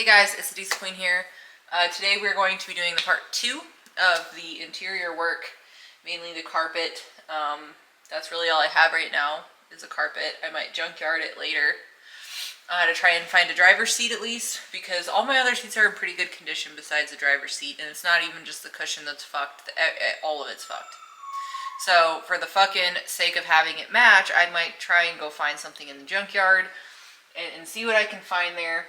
Hey guys, it's the Diesel Queen here. Today we're going to be doing the part 2 of the interior work, mainly the carpet. That's really all I have right now is a carpet. I might junkyard it later to try and find a driver's seat at least, because all my other seats are in pretty good condition besides the driver's seat, and it's not even just the cushion that's fucked, all of it's fucked. So for the fucking sake of having it match, I might try and go find something in the junkyard and see what I can find there.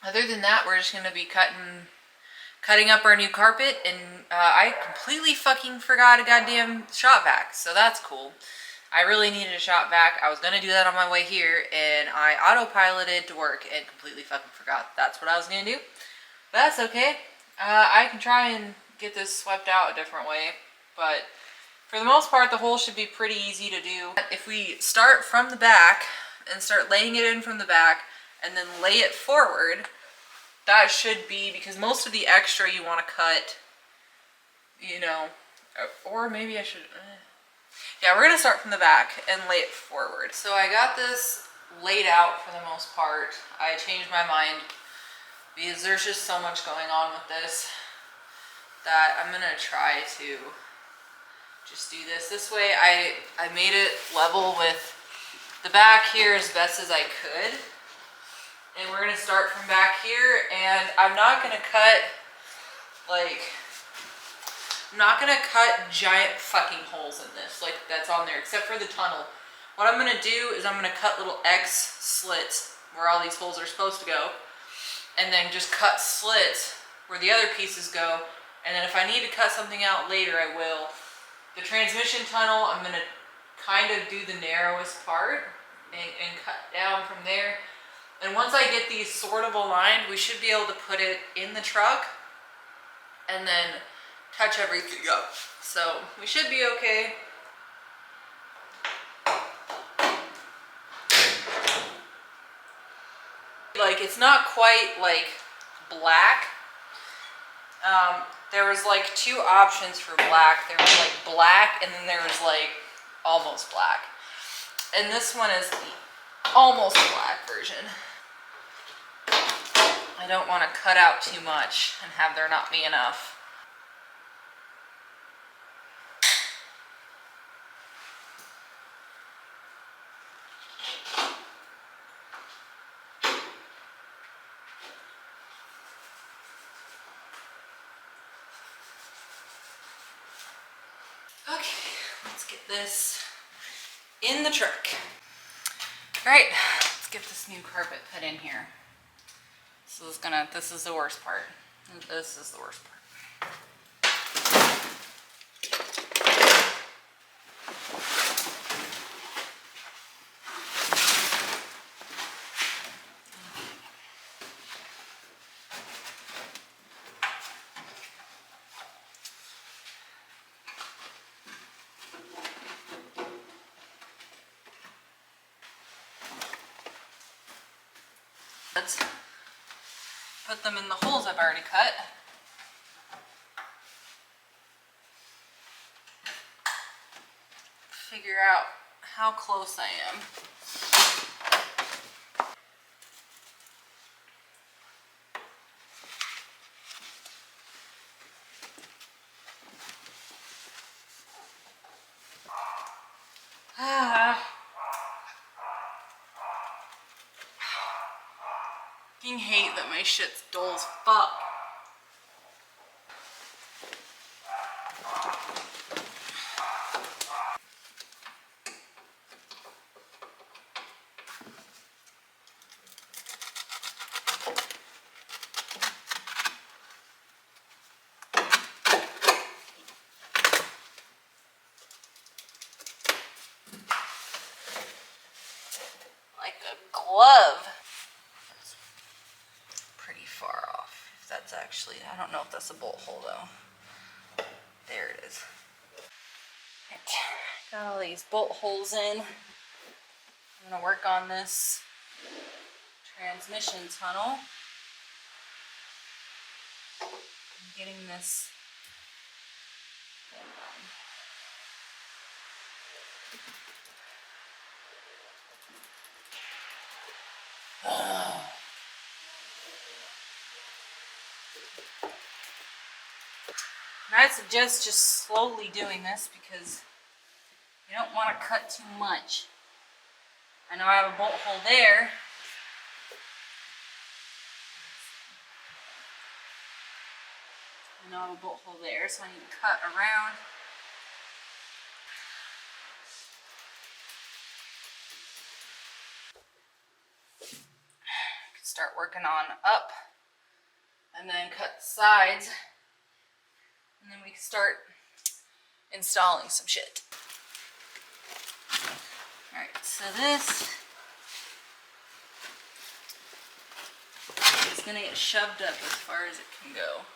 Other than that, we're just going to be cutting up our new carpet, and I completely fucking forgot a goddamn shop vac, so that's cool. I really needed a shop vac. I was going to do that on my way here, and I autopiloted to work and completely fucking forgot that's what I was going to do. But that's okay. I can try and get this swept out a different way, but for the most part, the hole should be pretty easy to do. If we start from the back and start laying it in from the back, and then lay it forward, that should be, because most of the extra you want to cut, you know, or maybe I should, yeah, we're going to start from the back and lay it forward. So I got this laid out for the most part. I changed my mind because there's just so much going on with this that I'm going to try to just do this way. I made it level with the back here as best as I could. And we're going to start from back here, and I'm not going to cut, I'm not going to cut giant fucking holes in this, like that's on there, except for the tunnel. What I'm going to do is I'm going to cut little X slits where all these holes are supposed to go, and then just cut slits where the other pieces go, and then if I need to cut something out later, I will. The transmission tunnel, I'm going to kind of do the narrowest part and cut down from there. And once I get these sort of aligned, we should be able to put it in the truck and then touch everything up. So we should be okay. Like, it's not quite like black. There was like two options for black. There was like black, and then there was like almost black. And this one is the almost black version. I don't want to cut out too much and have there not be enough. Okay, let's get this in the truck. All right, let's get this new carpet put in here. This is the worst part. This is the worst part. Let's put them in the holes I've already cut. Figure out how close I am. I hate that my shit's dull as fuck. Like a glove. Far off. If that's actually, I don't know if that's a bolt hole though. There it is. Right. Got all these bolt holes in. I'm gonna work on this transmission tunnel. I'm getting this And I suggest just slowly doing this because you don't want to cut too much. I know I have a bolt hole there. I know I have a bolt hole there, so I need to cut around. Start working on up and then cut the sides, and then we can start installing some shit. Alright, so this is going to get shoved up as far as it can go.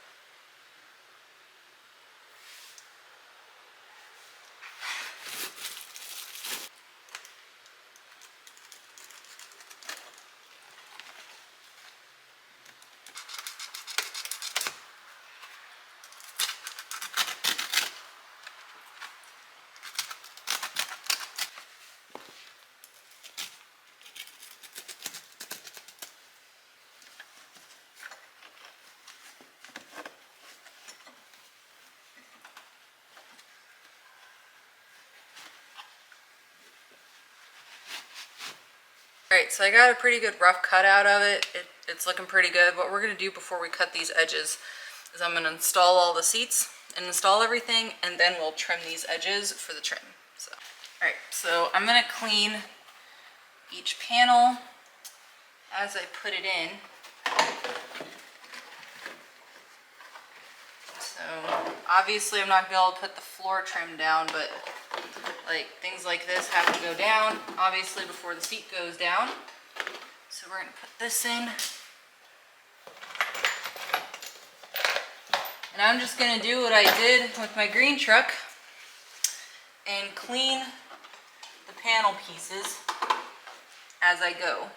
Alright, so I got a pretty good rough cut out of it. It's looking pretty good. What we're going to do before we cut these edges is I'm going to install all the seats and install everything, and then we'll trim these edges for the trim. So, alright, so I'm going to clean each panel as I put it in. So obviously I'm not going to be able to put the floor trim down, but like things like this have to go down obviously before the seat goes down. So we're going to put this in. And I'm just going to do what I did with my green truck and clean the panel pieces as I go.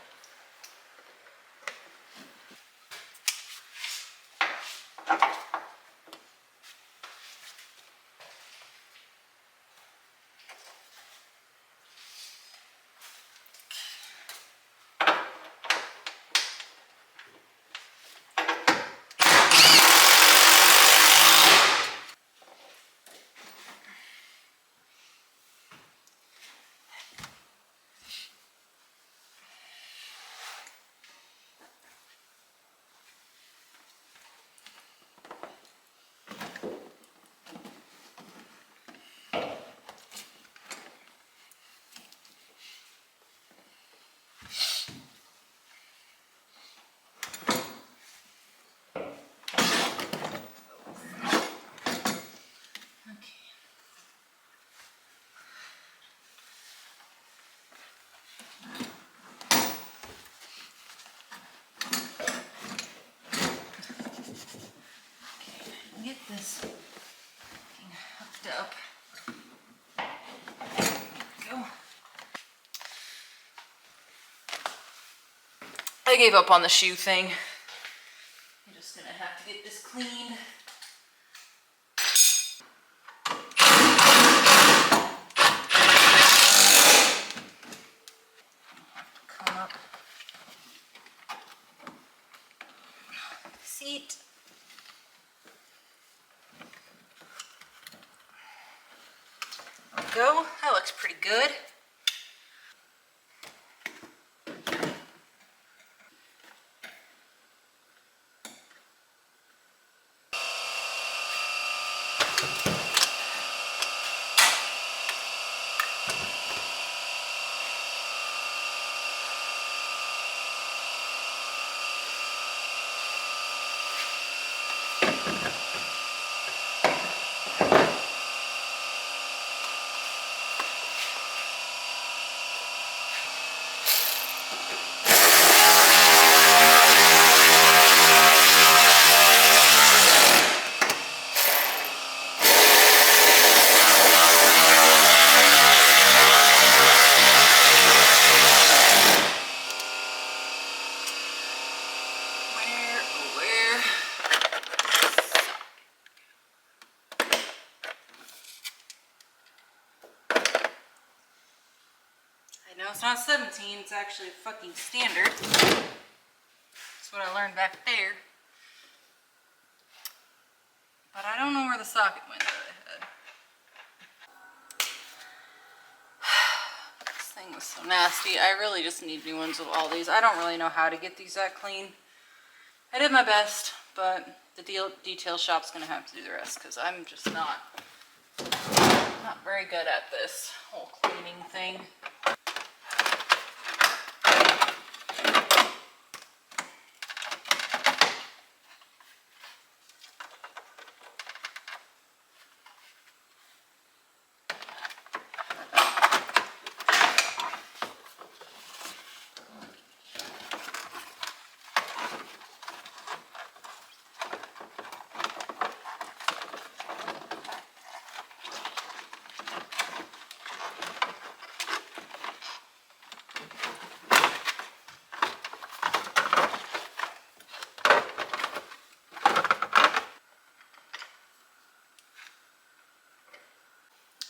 Get this hooked up. There we go. I gave up on the shoe thing. I'm just gonna have to get this cleaned. Come up. Seat. There we go. That looks pretty good. No, it's not 17, it's actually fucking standard. That's what I learned back there. don't know where the socket went that I had. This thing was so nasty. I really just need new ones with all these. I don't really know how to get these that clean. I did my best, but the detail shop's gonna have to do the rest because I'm just not very good at this whole cleaning thing.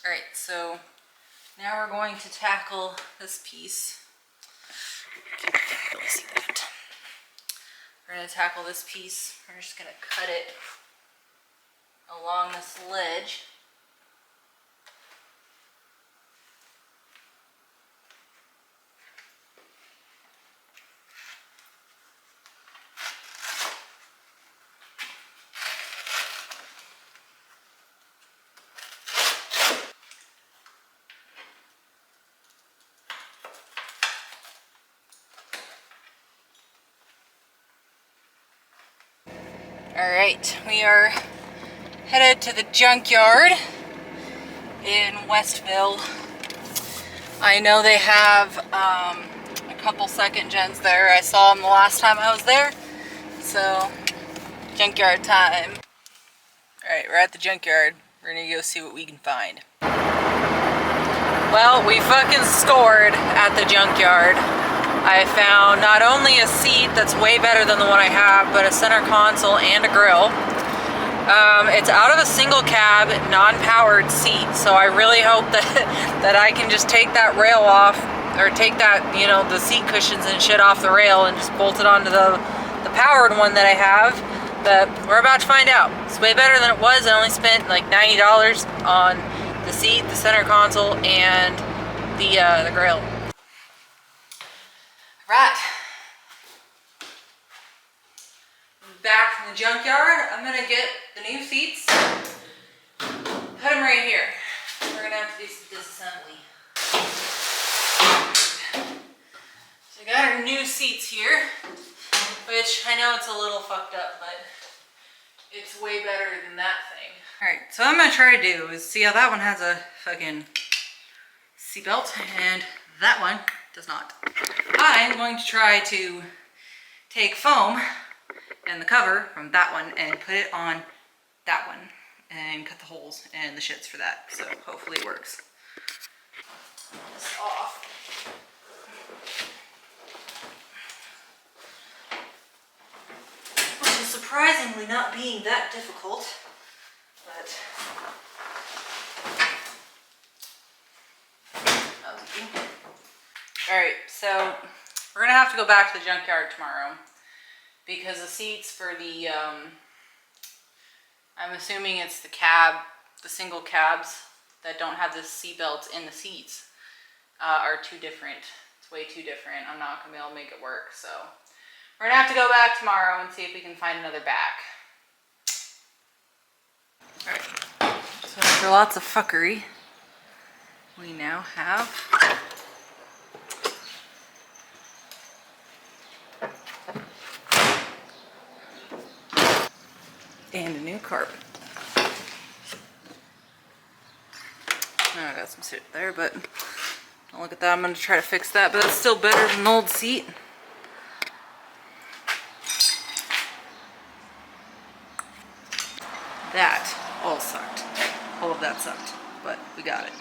Alright, so now we're going to tackle this piece. Can't really see that. We're going to tackle this piece. We're just going to cut it along this ledge. Alright, we are headed to the junkyard in Westville. I know they have a couple second gens there. I saw them the last time I was there. So, junkyard time. Alright, we're at the junkyard. We're gonna go see what we can find. Well, we fucking scored at the junkyard. I found not only a seat that's way better than the one I have, but a center console and a grill. It's out of a single cab, non-powered seat, so I really hope that I can just take that rail off, or take that, you know, the seat cushions and shit off the rail and just bolt it onto the powered one that I have. But we're about to find out. It's way better than it was. I only spent like $90 on the seat, the center console, and the grill. Right. I'm back from the junkyard. I'm gonna get the new seats, put them right here. We're gonna have to do some disassembly. So we got our new seats here, which I know it's a little fucked up, but it's way better than that thing. Alright, so what I'm gonna try to do is see how that one has a fucking seatbelt and that one does not. I'm going to try to take foam and the cover from that one and put it on that one and cut the holes and the shits for that. So hopefully it works. This off. Which is surprisingly not being that difficult, but that was easy. Alright, so we're gonna have to go back to the junkyard tomorrow because the seats for the, I'm assuming it's the cab, the single cabs that don't have the seat belts in the seats are too different. It's way too different. I'm not gonna be able to make it work, so we're gonna have to go back tomorrow and see if we can find another back. Alright, so after lots of fuckery, we now have and a new carpet. Now I got some shit there, but don't look at that. I'm going to try to fix that, but it's still better than an old seat. That all sucked. All of that sucked, but we got it.